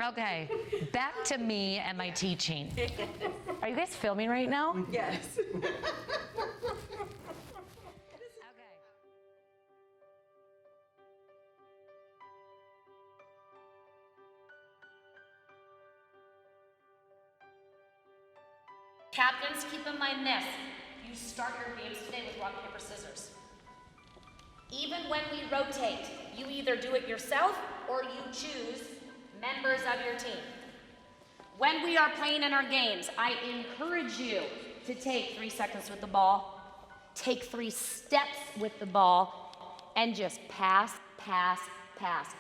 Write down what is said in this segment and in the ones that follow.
Okay, back to me and my teaching. Are you guys filming right now? Yes. Okay. Captains, keep in mind this. You start your games today with rock, paper, scissors. Even when we rotate, you either do it yourself or you choose members of your team. When we are playing in our games, I encourage you to take 3 seconds with the ball, take 3 steps with the ball, and just pass, pass, pass.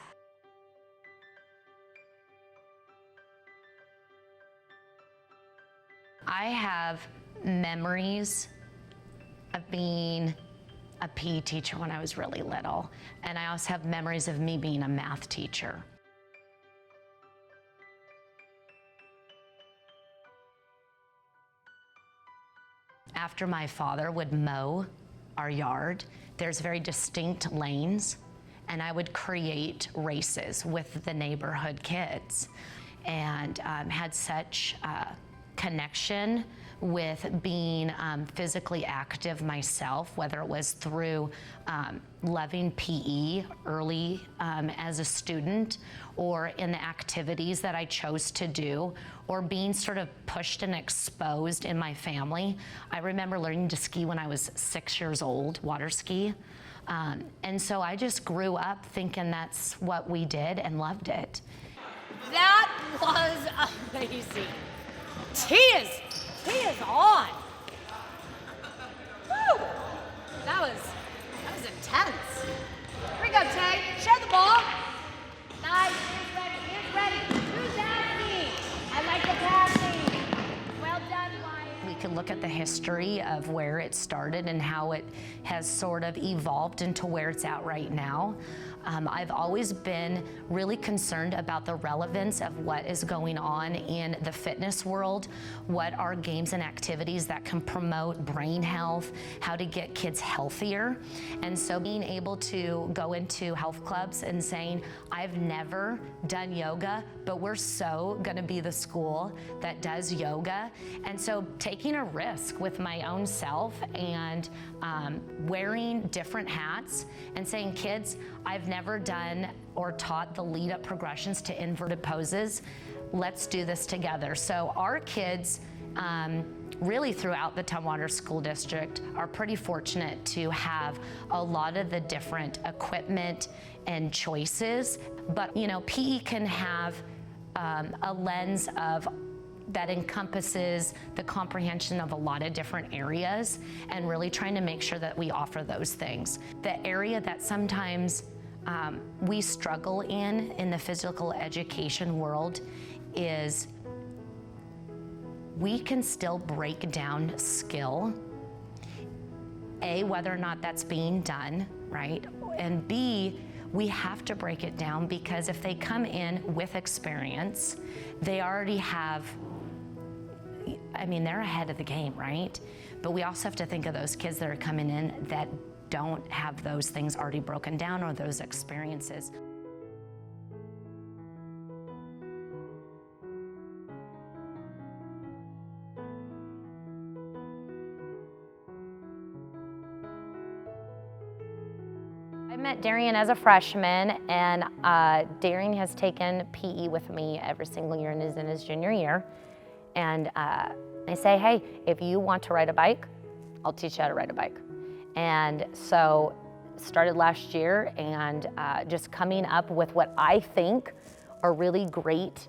I have memories of being a PE teacher when I was really little, and I also have memories of me being a math teacher. After my father would mow our yard, there's very distinct lanes, and I would create races with the neighborhood kids, and had such connection with being physically active myself, whether it was through loving PE early as a student, or in the activities that I chose to do, or being sort of pushed and exposed in my family. I remember learning to ski when I was 6 years old, water ski. And so I just grew up thinking that's what we did and loved it. That was amazing. T is on. Woo! That was intense. Here we go, Tay. Share the ball. Nice. Here's ready. Who's asking? I like the passing. Well done, Wyatt. We can look at the history of where it started and how it has sort of evolved into where it's at right now. I've always been really concerned about the relevance of what is going on in the fitness world, what are games and activities that can promote brain health, how to get kids healthier. And so being able to go into health clubs and saying, I've never done yoga, but we're so gonna be the school that does yoga. And so taking a risk with my own self and wearing different hats and saying, kids, I've never done or taught the lead up progressions to inverted poses. Let's do this together. So our kids really throughout the Tumwater School District are pretty fortunate to have a lot of the different equipment and choices. But you know, PE can have a lens of that encompasses the comprehension of a lot of different areas, and really trying to make sure that we offer those things. The area that sometimes we struggle in the physical education world is we can still break down skill, A, whether or not that's being done, right? And B, we have to break it down because if they come in with experience, they already have, I mean, they're ahead of the game, right? But we also have to think of those kids that are coming in that don't have those things already broken down or those experiences. I met Darian as a freshman, and Darian has taken PE with me every single year and is in his junior year. And I say, hey, if you want to ride a bike, I'll teach you how to ride a bike. And so started last year, and just coming up with what I think are really great,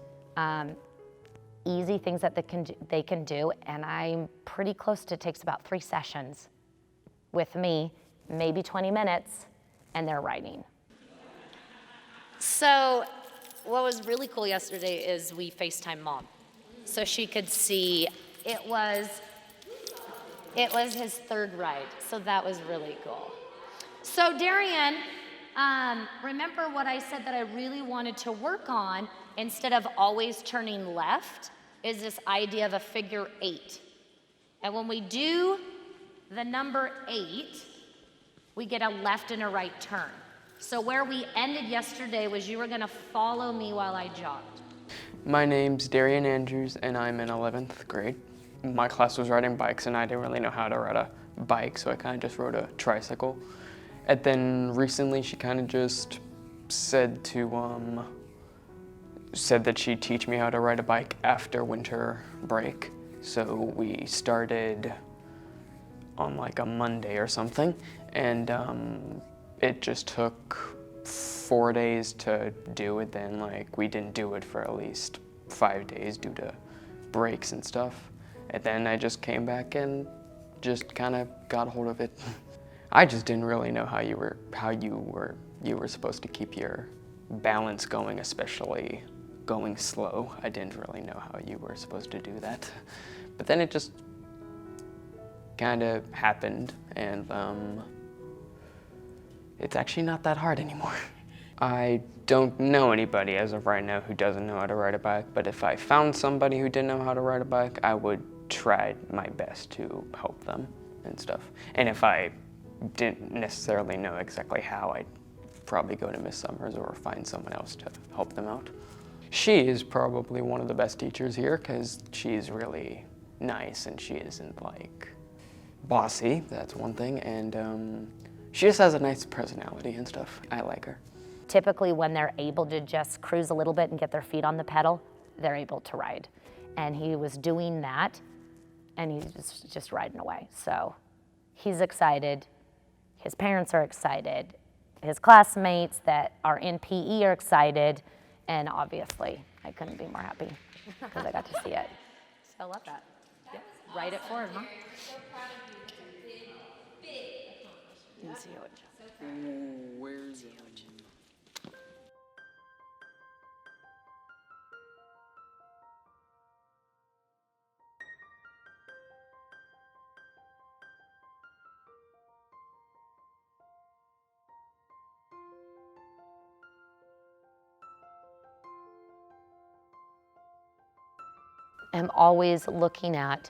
easy things that they can do. And I'm pretty close to, it takes about 3 sessions with me, maybe 20 minutes, and they're riding. So what was really cool yesterday is we FaceTime Mom. So she could see, it was his 3rd ride, so that was really cool. So Darian, remember what I said that I really wanted to work on, instead of always turning left, is this idea of a figure 8. And when we do the number 8, we get a left and a right turn. So where we ended yesterday was you were gonna follow me while I jogged. My name's Darian Andrews, and I'm in 11th grade. My class was riding bikes, and I didn't really know how to ride a bike, so I kind of just rode a tricycle. And then recently, she kind of just said that she'd teach me how to ride a bike after winter break. So we started on like a Monday or something, and it just took 4 days to do it. Then like we didn't do it for at least 5 days due to breaks and stuff. And then I just came back and just kind of got a hold of it. I just didn't really know how you were supposed to keep your balance going, especially going slow. I didn't really know how you were supposed to do that. But then it just kind of happened, and it's actually not that hard anymore. I don't know anybody as of right now who doesn't know how to ride a bike, but if I found somebody who didn't know how to ride a bike, I would try my best to help them and stuff. And if I didn't necessarily know exactly how, I'd probably go to Miss Summers or find someone else to help them out. She is probably one of the best teachers here because she's really nice and she isn't like bossy, that's one thing, and she just has a nice personality and stuff. I like her. Typically when they're able to just cruise a little bit and get their feet on the pedal, they're able to ride. And he was doing that, and he's just riding away. So he's excited, his parents are excited, his classmates that are in PE are excited, and obviously I couldn't be more happy because I got to see it. So I love that. Yep. Write it for him, huh? You can see it. Where's it? I'm always looking at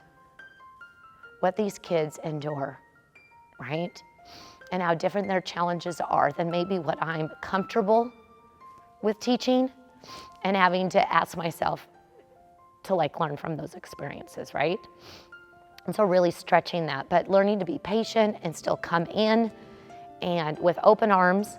what these kids endure, right? And how different their challenges are than maybe what I'm comfortable with teaching, and having to ask myself to like learn from those experiences, right? And so really stretching that, but learning to be patient and still come in and with open arms,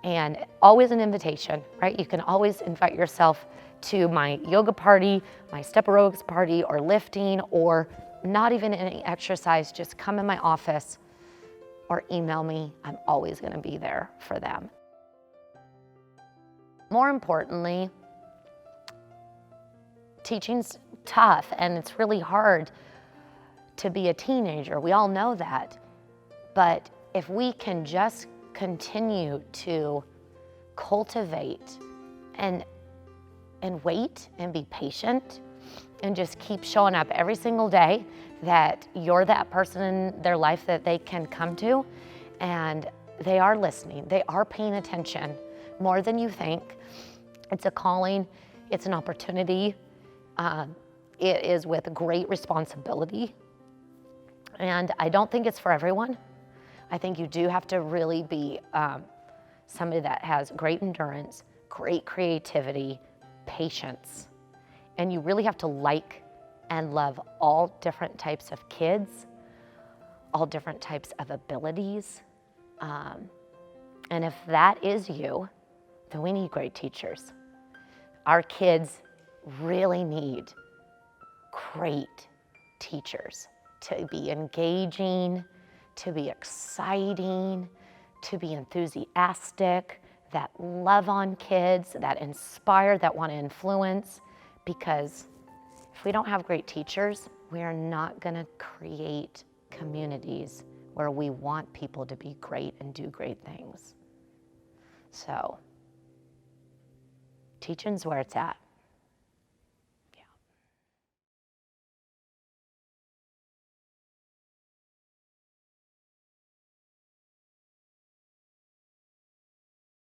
and always an invitation, right? You can always invite yourself to my yoga party, my step aerobics party, or lifting, or not even any exercise, just come in my office or email me. I'm always gonna be there for them. More importantly, teaching's tough and it's really hard to be a teenager. We all know that. But if we can just continue to cultivate and wait and be patient and just keep showing up every single day, that you're that person in their life that they can come to, and they are listening, they are paying attention more than you think. It's a calling, it's an opportunity. It is with great responsibility. And I don't think it's for everyone. I think you do have to really be somebody that has great endurance, great creativity, patience. And you really have to like and love all different types of kids, all different types of abilities. And if that is you, then we need great teachers. Our kids really need great teachers to be engaging, to be exciting, to be enthusiastic, that love on kids, that inspire, that want to influence. Because if we don't have great teachers, we are not going to create communities where we want people to be great and do great things. So, teaching's where it's at.